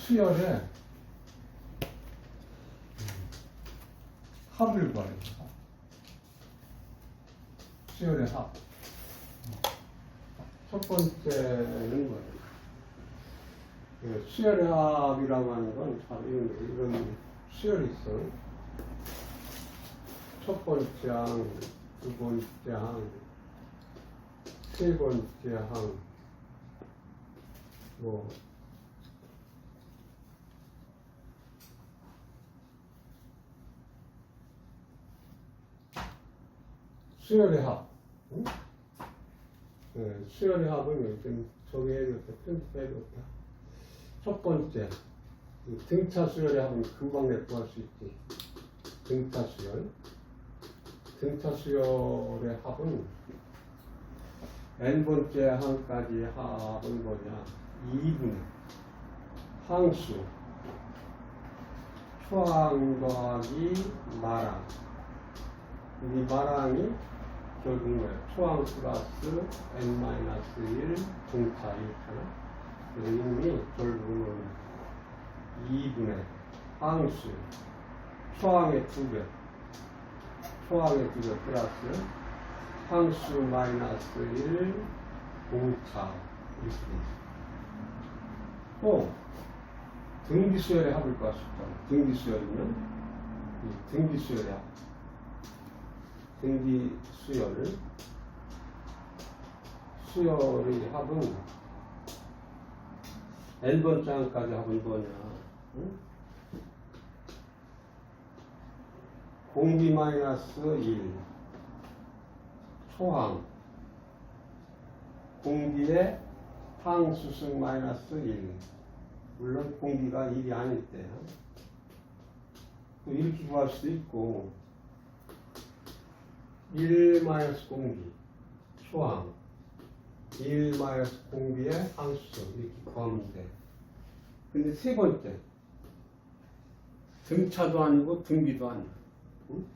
수열의 합을 구하는 거야. 수열의 합. 첫 번째는 뭐예요? 수열의 합이라고 하는 건 바로 이런 수열이 있어. 첫 번째 항, 두 번째 항, 세 번째 항, 뭐, 수열의 합. 응? 네, 수열의 합은 좀 정해놓다, 편집해놓다. 첫 번째, 등차 수열의 합은 금방 내포할 수 있지. 등차 수열. 등차 수열의 합은 n번째 항까지 합은 뭐냐? 2분의 항수 초항 더하기 마랑. 이 마랑이 결국 뭐야? 초항 플러스 n-1 등차 이렇잖아. 그래서 이놈이 결국은 2분의 항수 초항의 2배 초항의 2배 플러스 항수 마이너스 1 공차 이렇게 또 등기수열의 합을 구했었잖아. 등기수열이면 이 등기수열의 합. 등기수열의 합은 n번째 항까지 합은 뭐냐? 응? 공기 마이너스 1 초항 공기의 항수승 마이너스 1 물론 공기가 1이 아닐 때 또 이렇게 구할 수도 있고 1 마이너스 공기 초항 1 마이너스 공기의 항수승 이렇게 구하면 돼. 근데 세 번째 등차도 아니고 등비도 아니고 응?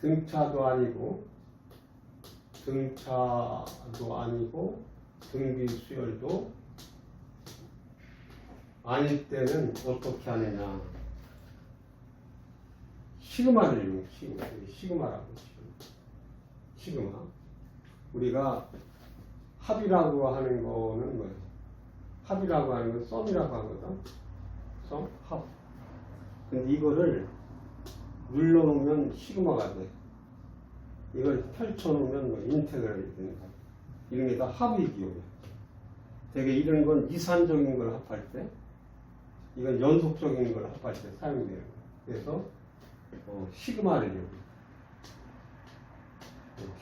등차도 아니고 등차도 아니고 등비 수열도 아닐 때는 어떻게 하느냐? 시그마를 이용해. 시그마라고. 시그마. 우리가 합이라고 하는 거는 뭐예요? 합이라고 하는 건 썸이라고 하거든. 썸, 합. 근데 이거를 눌러놓으면 시그마가 돼. 이걸 펼쳐놓으면 뭐 인테그랄이 되는 거야. 이런 게 다 합의 기호야. 되게 이런 건 이산적인 걸 합할 때, 이건 연속적인 걸 합할 때 사용되는 거야. 그래서 시그마를 이용해.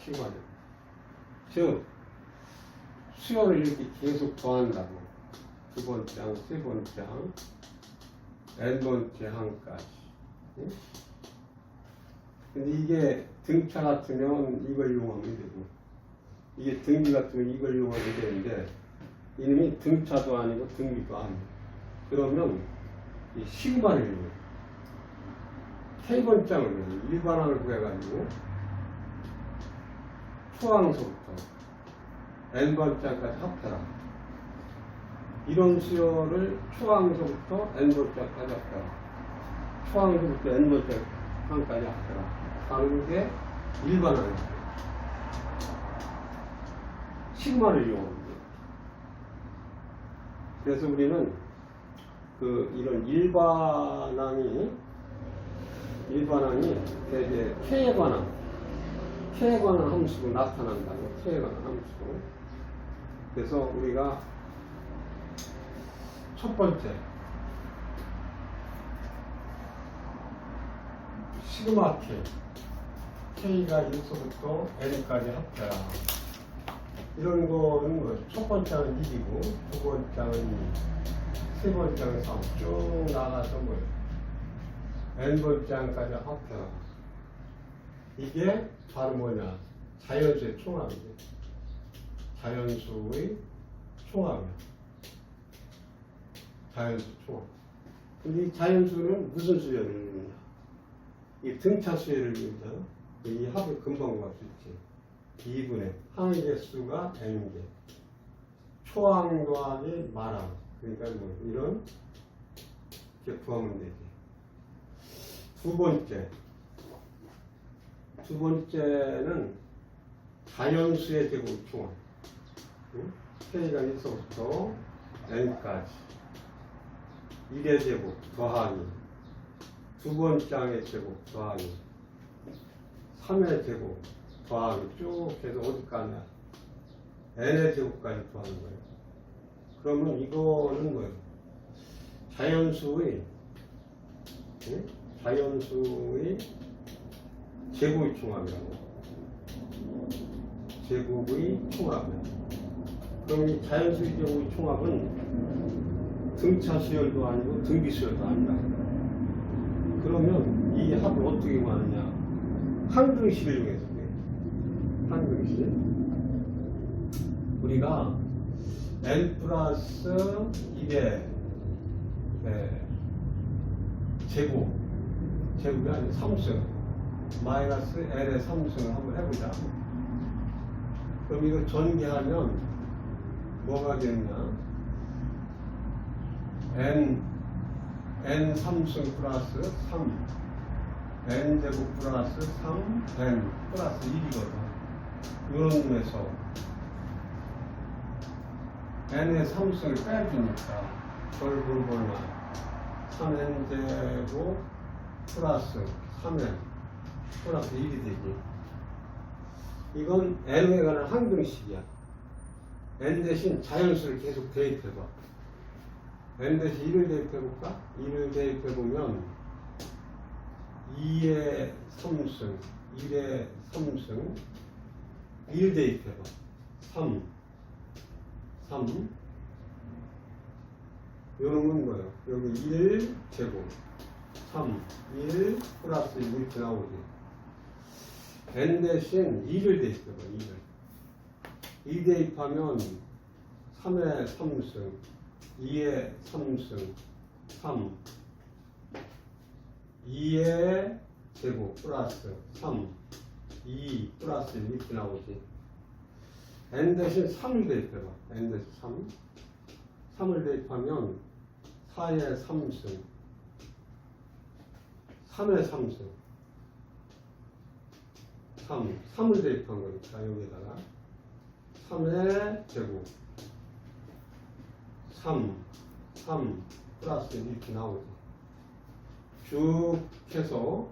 시그마를. 즉 수열을 이렇게 계속 더한다고. 두 번째 항, 세 번째 항, n번째 항까지. 응? 근데 이게 등차 같으면 이걸 이용하면 되고, 이게 등비 같으면 이걸 이용하면 되는데, 이놈이 등차도 아니고 등비도 아니고, 그러면 이 시그마를 이용해. K번장을 일반항을 구해가지고, 초항서부터 n번장까지 합해라. 이런 수열을 초항서부터 n번장까지 합해라. 초항서부터 n번장까지 합해라. 하는 게 일반항이에요. 시그마를 이용합니다. 그래서 우리는 이런 일반항이 대개 K에 관한 함수로 나타난다고. K에 관한 함수로. 그래서 우리가 첫 번째 시그마 K가 1서부터 N까지 합해라. 이런 거는 뭐 첫 번째는 1이고, 두 번째는 2, 세 번째는 3, 쭉 나가서 N번째까지 합해라. 이게 바로 뭐냐? 자연수의 총합이지. 자연수의 총합이야. 자연수 총합. 근데 이 자연수는 무슨 수열을 이루느냐? 이 등차 수열을 이루잖아. 이 합을 금방 구할 수 있지. 2분의 항의 개수가 n개 초항 더하기 마랑 그러니까 뭐 이런 이렇게 구하면 되지. 두 번째는 자연수의 제곱 총합. 응? K가 1서부터 N까지 1의 제곱 더하기 두 번째 항의 제곱 더하기 3의 제곱 더하기 쭉 해서 어디까지 N의 제곱까지 더하는 거예요. 그러면 이거는 뭐예요? 자연수의 제곱의 총합이라고. 제곱의 총합이에요. 그럼 이 자연수의 제곱의 총합은 등차 수열도 아니고 등비 수열도 아니다. 그러면 이 합을 어떻게 구하느냐? 항등식을 이용해서 그래요. 항등식. 우리가 n 플러스 1의 제곱이 아니고 3승 마이너스 n의 3승을 한번 해보자. 그럼 이거 전개하면 뭐가 되느냐? n 3승 플러스 3 n 제곱 플러스 3 n 플러스 1이거든. 이런 놈에서 n의 3승을 빼주니까 결국 얼마? 3n 제곱 플러스 3n 플러스 1이 되지. 이건 n에 관한 항등식이야. n 대신 자연수를 계속 대입해봐. n 대신 1을 대입해볼까? 1을 대입해보면 2의 3승 1의 3승 1 대입해봐. 3 요놈은 뭐예요? 여기 1 제곱 3 1 플러스 1 이렇게 나오지. n 대신 2를 대입해봐. 2 대입하면 3의 3승 2의 3승 3 2의 제곱 플러스 3 2 플러스 1 이렇게 나오지. n 대신 3을 대입해봐. n 대신 3을 대입하면 4의 3승 3의 3승 3을 대입한 거니까 여기다가 3의 제곱 3 플러스 1 이렇게 나오죠. 쭉 해서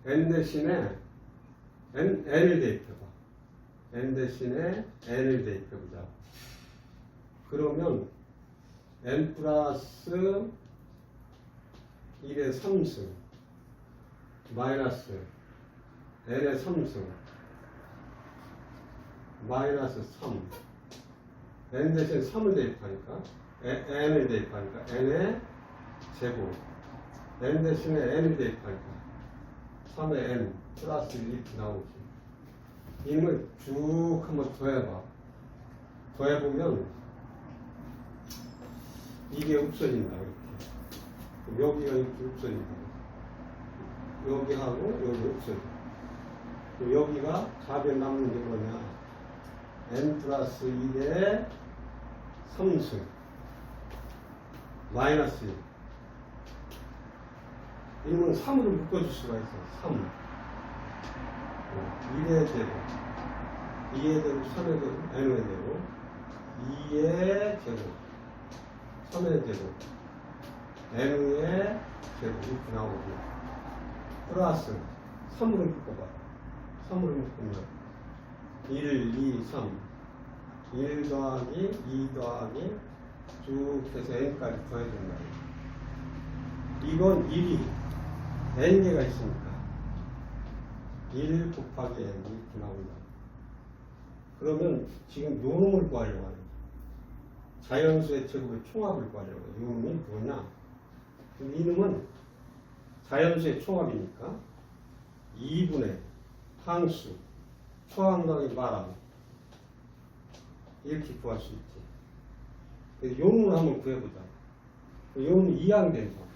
n 대신에 n을 대입해봐. n 대신에 n을 대입해보자. 그러면 n 플러스 1의 3승 마이너스 n의 3승 마이너스 3 n 대신 3을 대입하니까 n을 대입하니까 n의 제곱 n 대신에 n을 대입하니까 3의 n 플러스 1 이렇게 나오지. 이걸 쭉 한번 더해봐. 더해보면 이게 없어진다. 이렇게 여기가 이렇게 없어진다. 여기하고 여기 없어져. 여기가 좌변 남는 게 뭐냐? n 플러스 1의 3승 마이너스 1 이러면 3으로 묶어줄 수가 있어. 3 1의 제곱 2의 제곱 3의 제곱 n의 제곱 2의 제곱 3의 제곱 n의 제곱 이렇게 나오고 플러스 3으로 묶어봐. 3으로 묶으면 1, 2, 3 1 더하기 2 더하기 쭉 해서 n까지 더해준다. 이건 1이 n개가 있으니까 1 곱하기 n 이렇게 나온다. 그러면 지금 요 놈을 구하려고 하는 자연수의 제곱의 총합을 구하려고 해요. 요 놈이 뭐냐? 그럼 이 놈은 자연수의 총합이니까 2분의 항수 초항각의 말하고 이렇게 구할 수 있지. 그래서 요 놈을 한번 구해보자. 요 놈은 이항된다.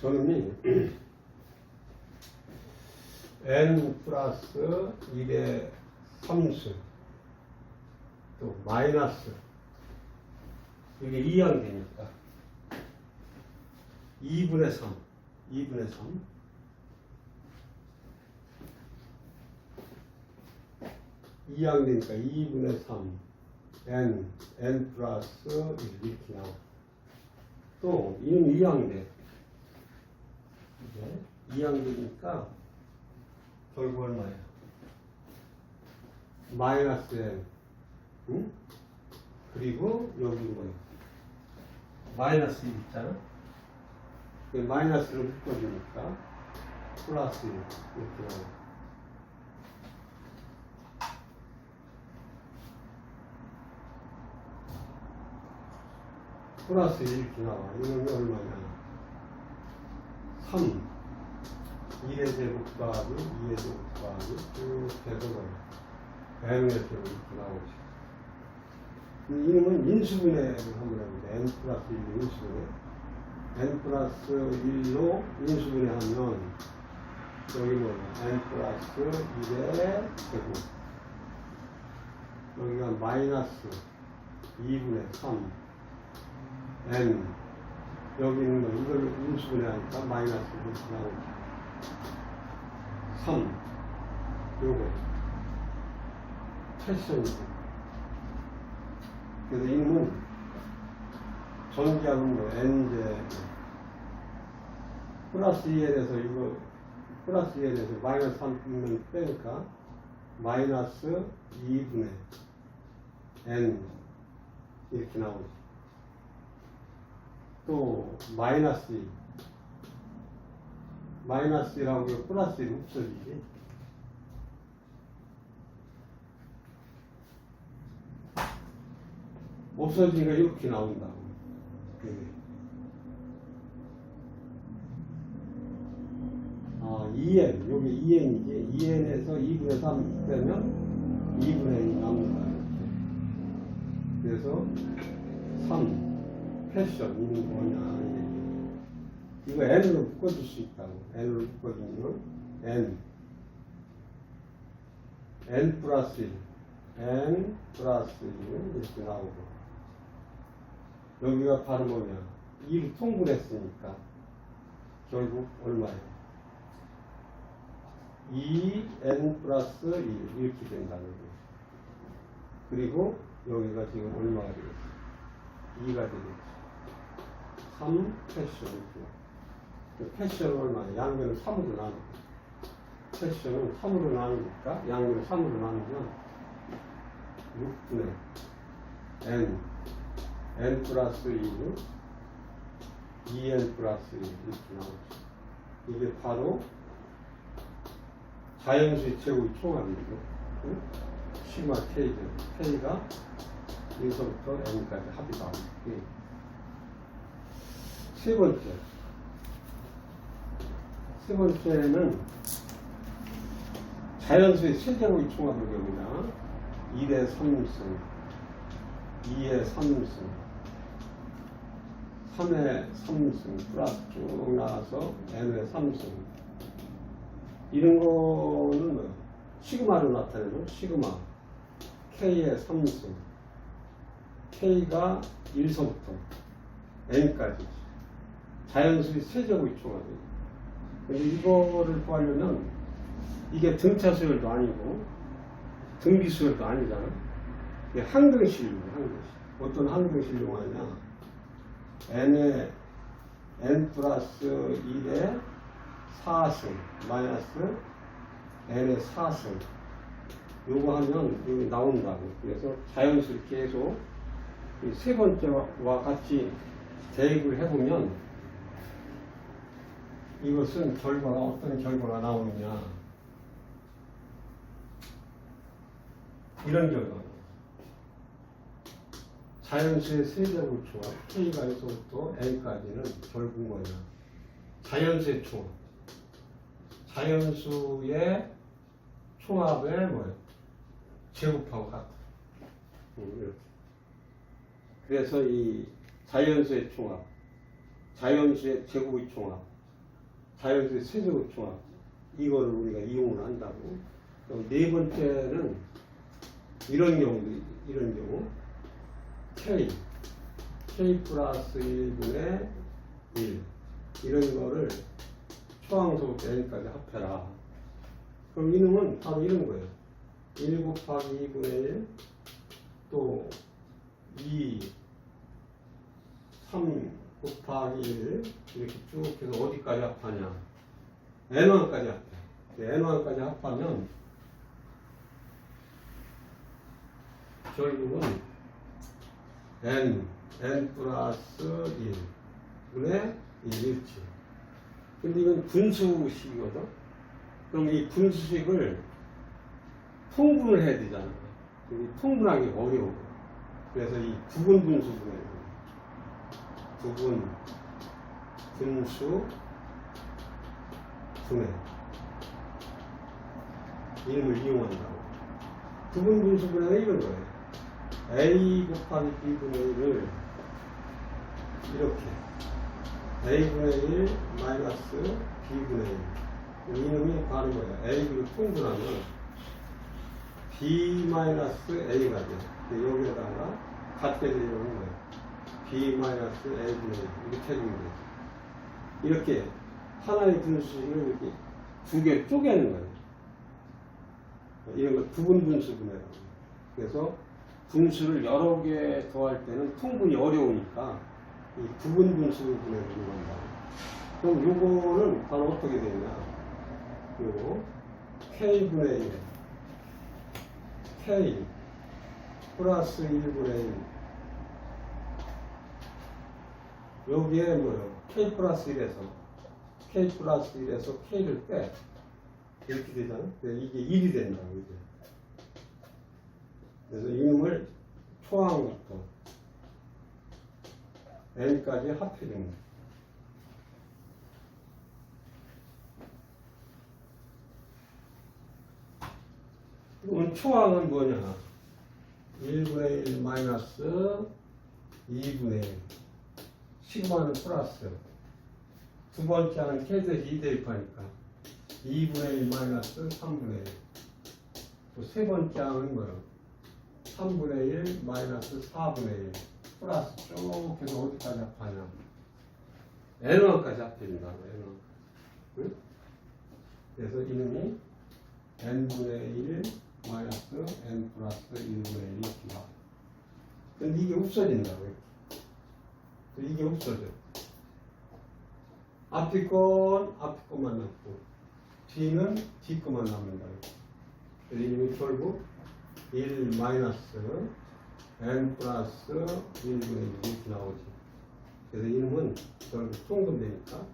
저는 n 플러스 1의 3수 또 마이너스 이게 이항되니까 2분의 3 이항되니까 2분의 3 n 플러스 1 이렇게 나오고 또 이는 이항돼 이항되니까 결국 얼마야? 마이너스 n 응? 그리고 여기 뭐야? 마이너스 1 있잖아? 그 마이너스를 묶어주니까 플러스 1 이렇게 나와. 플러스 1 이렇게 나와. 이건 얼마냐? 3 1의 제곱 더하기 2의 제곱 더하기 쭉 해서 n의 제곱 이렇게 나오지. 이놈은 인수분해를 한번 해봅니다. n 플러스 1 인수분해. n 플러스 1로 인수분해하면 여기 뭐냐? n 플러스 1의 제곱. 여기가 마이너스 2분의 3 n. 여기는 뭐 이걸 인수분해하니까 마이너스 이렇게 나오죠. 3 요거 패션이고 그래서 이놈은 전기하면 뭐 n제 플러스 2에 대해서 이거 플러스 2에 대해서 마이너스 3은 빼니까 마이너스 2분의 n 이렇게 나오죠. 또 마이너스 2 마이너스 1하고 플러스 1이 없어지지. 없어지니까 이렇게 나온다고. 아, 2n, 요게 2n이지. 2n에서 2분의 3 빼면 2분의 1이 나옵니다. 이렇게. 그래서 3, 패션, 이는 뭐냐. 이거 n으로 묶어줄 수 있다고. n으로 묶어주면 n 플러스 1 n 플러스 1 이렇게 나오고 여기가 바로 뭐냐 2를 통분했으니까 결국 얼마예요? 2n 플러스 1 이렇게 된다는 거예요. 그리고 여기가 지금 얼마가 되겠어? 2가 되겠죠. 3 패션 이렇게. 패션은 얼마냐? 양면을 3으로 나누고 패션은 3으로 나누니까 양면을 3으로 나누면 6분의 n 플러스 2는 2n 플러스 1 이렇게 나오죠. 이게 바로 자연수의 제곱의 총합이죠. 시그마 K죠. K가 1서부터 n까지 합이 나옵니다. 세 번째는 자연수의 세제곱의 총합을 배웁니다. 1의 3승, 2의 3승, 3의 3승, 플러스 쭉 나와서 n의 3승. 이런 거는 뭐야? 시그마로 나타내죠. 시그마. K의 3승. K가 1서부터 n까지. 자연수의 세제곱의 총합이에요. 근데 이거를 구하려면 이게 등차 수열도 아니고 등비 수열도 아니잖아. 이게 항등식이에요. 항등식. 어떤 항등식을 하냐? n의 n 플러스 1의 4승 마이너스 n의 4승 요거 하면 여기 나온다고. 그래서 자연수 계속 세 번째와 같이 대입을 해보면 이것은 결과가 어떤 결과가 나오느냐 이런 결과. 자연수의 세제곱 총합 K가 1서부터 N까지는 결국 뭐냐 자연수의 총합. 자연수의 총합의 뭐야 제곱하고 같아. 이렇게. 그래서 이 자연수의 총합 자연수의 제곱의 총합 자연수의 세제곱 조합. 이거를 우리가 이용을 한다고. 그럼 네 번째는 이런 경우. K 플러스 1분의 1. 이런 거를 초항소부터 n까지 합해라. 그럼 이놈은 바로 이런 거예요. 1 곱하기 2분의 1, 또 2, 3 곱하기 1, 이렇게 쭉 해서 어디까지 합하냐. n1까지 합해. n1까지 합하면 결국은 n 플러스 1분의 1이지. 근데 이건 분수식이거든. 그럼 이 분수식을 통분을 해야 되잖아. 통분하기 어려워. 그래서 이 부분 분수분해. 부분 분수 분해. 이름을 이용한다고. 부분 분수분해는 이런 거예요. A 곱하기 B분의 1을 이렇게 A분의 1 마이너스 B분의 1. 이놈이 바로 뭐야? A를 통분하면 B 마이너스 A가 돼. 여기에다가 같게 되려는 거야. B 마이너스 A분의 1. 이렇게 해주면 돼. 이렇게 하나의 분수식을 이렇게 두 개 쪼개는 거예요. 이런 걸 부분 분수분해라고. 그래서 분수를 여러 개 더할 때는 통분이 어려우니까 이 부분 분수분해를 이용한다. 그럼 요거는 바로 어떻게 되냐? 요거 K분의 1, K 플러스 1분의 1. 여기에 뭐요? K 플러스 1에서 K를 빼. 이렇게 되잖아. 이게 1이 된다고, 이제. 그래서 이놈을 초항부터 n까지 합해주는 거예요. 그럼 초항은 뭐냐? 1분의 1 마이너스 2분의 1. 시그마는 플러스. 두 번째 항은 K대시 2 대입하니까 2분의 1 마이너스 3분의 1. 또 세 번째 항은 뭐예요? 3분의 1 마이너스 4분의 1 플러스 쭉 해서 어디까지 합하냐? n1까지 합해준다고. n1. 응? 그래서 이놈이 n분의 1 마이너스 n 플러스 1분의 1이 기하. 근데 이게 없어진다고. 이게 없어져. 앞뒤 것만 남고 뒤는 뒤 것만 남는다. 그래서 이놈이 결국 1 마이너스 n 플러스 1분의 1 이렇게 나오지. 그래서 이놈은 결국 통분되니까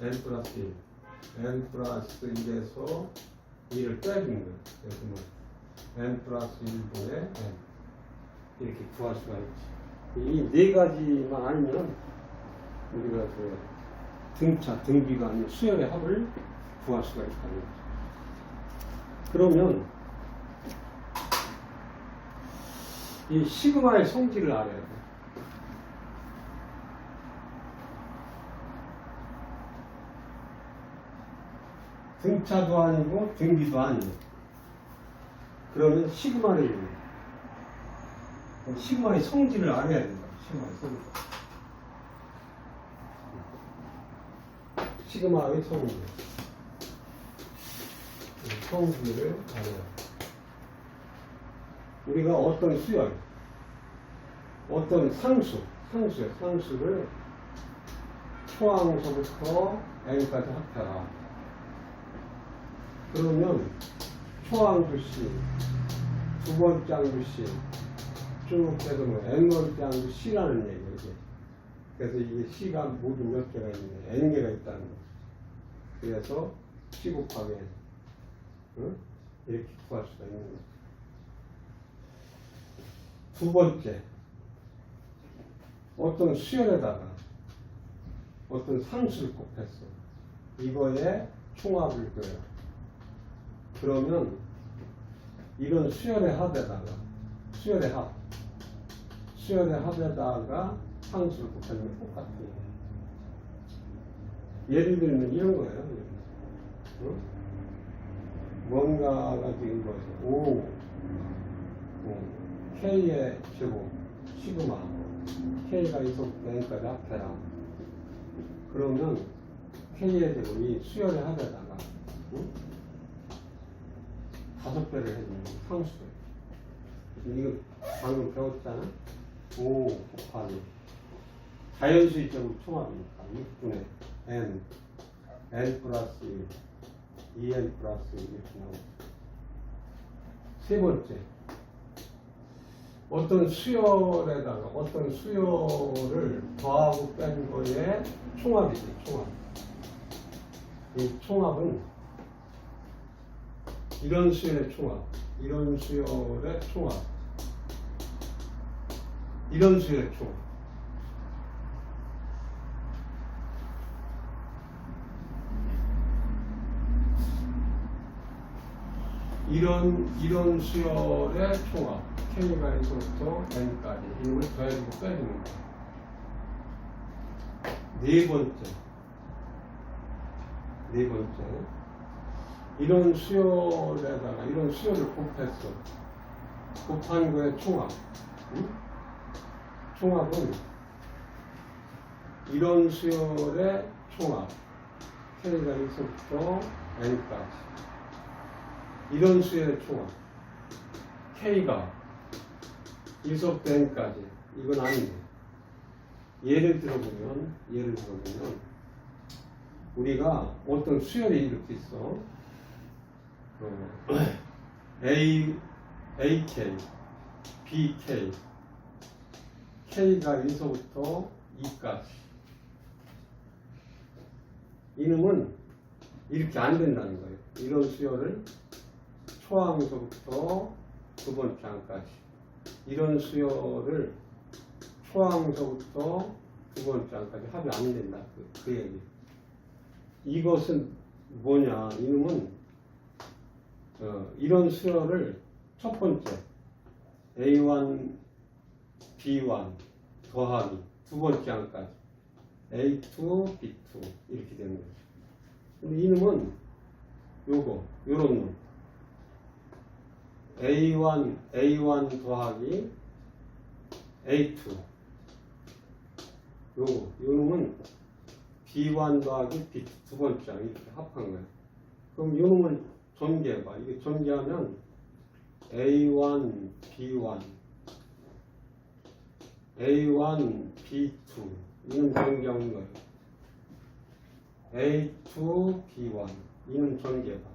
n 플러스 1, n 플러스 1에서 2를 빼주는 거예요. 그래서 뭐 n 플러스 1분의 n 이렇게 구할 수가 있지. 이 네 가지만 알면 우리가 그 등차, 등비가 아닌 수열의 합을 구할 수가 있다는 거죠. 그러면 이 시그마의 성질을 알아야 돼. 등차도 아니고 등비도 아니고. 그러면 시그마를 이용해. 시그마의 성질을 알아야 된다. 시그마의 성질. 시그마의 성질. 성질을 알아야 돼. 우리가 어떤 수열, 어떤 상수를 초항서부터 n까지 합해라. 그러면 초항수씨, 두 번째 항수씨, 쭉 해서 뭐 n번째 항수씨라는 얘기예요. 이게. 그래서 이게 C가 모두 몇 개가 있는데 n개가 있다는 거예요. 그래서 C 곱하기 n. 응? 이렇게 구할 수가 있는 거예요. 두 번째, 어떤 수열에다가 어떤 상수를 곱했어. 이거에 총합을 줘요. 그러면 이런 수열의 합에다가 상수를 곱하면 똑같아요. 예를 들면 이런 거예요. 어? 뭔가가 지금 뭐죠? O, K의 제곱, 시그마, K가 이속부터 N까지 합해라. 그러면 K의 제곱이 수열의 합에다가 5배를 해주면 상수배. 이거 방금 배웠잖아? 5 곱하기 자연수의 제곱 총합이니까 6분의 N, N 플러스 1, 2N 플러스 1 이렇게 나오고. 세 번째, 어떤 수열에다가 어떤 수열을 더하고 뺀 거에 총합이지, 총합. 이 총합은 이런 수열의 총합, 이런 수열의 총합, 이런 수열의 총합. 이런 수열의 총합, K가 1부터 N까지 이걸 더해주고 빼주는 거야. 네 번째, 이런 수열에다가 이런 수열을 곱했어. 곱한 거의 총합. 응? 총합은 이런 수열의 총합, K가 1부터 N까지. 이런 수열의 총합, K가 1부터 N까지. 이건 아닌데. 예를 들어보면, 우리가 어떤 수열이 이렇게 있어. AK, BK, K가 1서부터 2까지. 이놈은 이렇게 안 된다는 거예요. 이런 수열을 초항서부터 두 번째 항까지. 이런 수열을 초항서부터 두 번째 항까지 합이 안 된다. 그 얘기. 이것은 뭐냐? 이놈은 이런 수열을 첫 번째 A1, B1 더하기 두 번째 항까지 A2, B2 이렇게 되는 거죠. 근데 이놈은 요런 놈 A1 더하기 A2 요 놈은 B1 더하기 B2 두 번째 항 이렇게 합한 거예요. 그럼 요 놈을 전개해봐. 이게 전개하면 A1, B1 A1, B2 이는 전개하는 거예요. A2, B1 이는 전개해봐.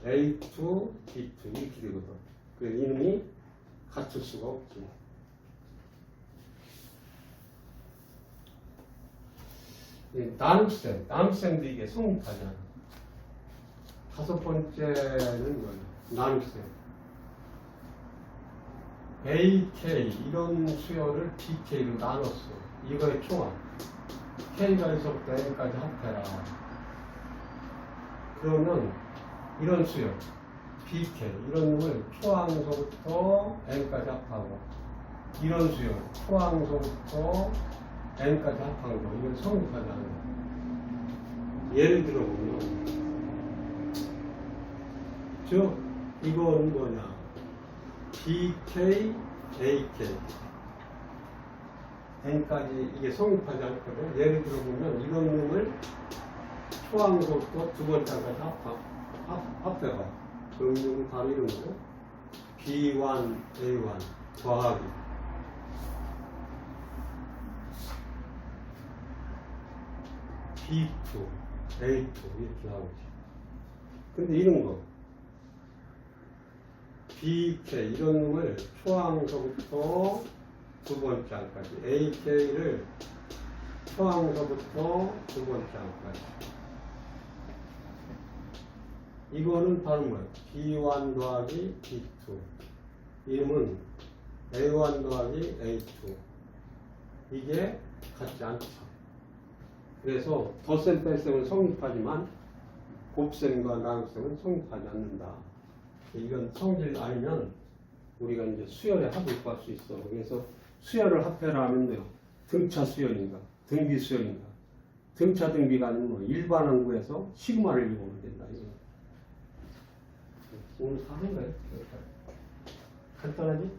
A2, B2 이렇게 되거든. 그래서 이놈이 같을 수가 없지. 나눗셈도 이게 성립하잖아. 다섯 번째는 뭐예요? 나눗셈. AK 이런 수열을 BK로 나눴어. 이거의 총합. K가 1서부터 N까지 합해라. 그러면 이런 수열 BK 이런 놈을 초항서부터 N까지 합하고 이런 수열 초항서부터 N까지 합한 거 이건 성립하지 않는 거. 예를 들어보면 이거는 뭐냐? BK, AK N까지 이게 성립하지 않거든. 예를 들어보면 이런 놈을 초항서부터 두 번째까지 합해봐. 그럼 이건 바로 이런 거죠. B1, A1 더하기 B2, A2 이렇게 나오지. 근데 이런 거 BK 이런 놈을 초항서부터 두 번째 항까지 AK를 초항서부터 두 번째 항까지 이거는 바로 뭐예요? B1 더하기 B2 이름은 A1 더하기 A2 이게 같지 않죠. 그래서 덧셈 뺄셈은 성립하지만 곱셈과 나눗셈은 성립하지 않는다. 이건 성질 알면 우리가 이제 수열의 합을 구할 수 있어. 그래서 수열을 합해라 하면 돼요. 등차 수열인가, 등비 수열인가. 등차 등비가 아니면 뭐 일반 항구에서 시그마를 이용하면 된다. 이거. 오늘 다 한 거예요. 간단하지?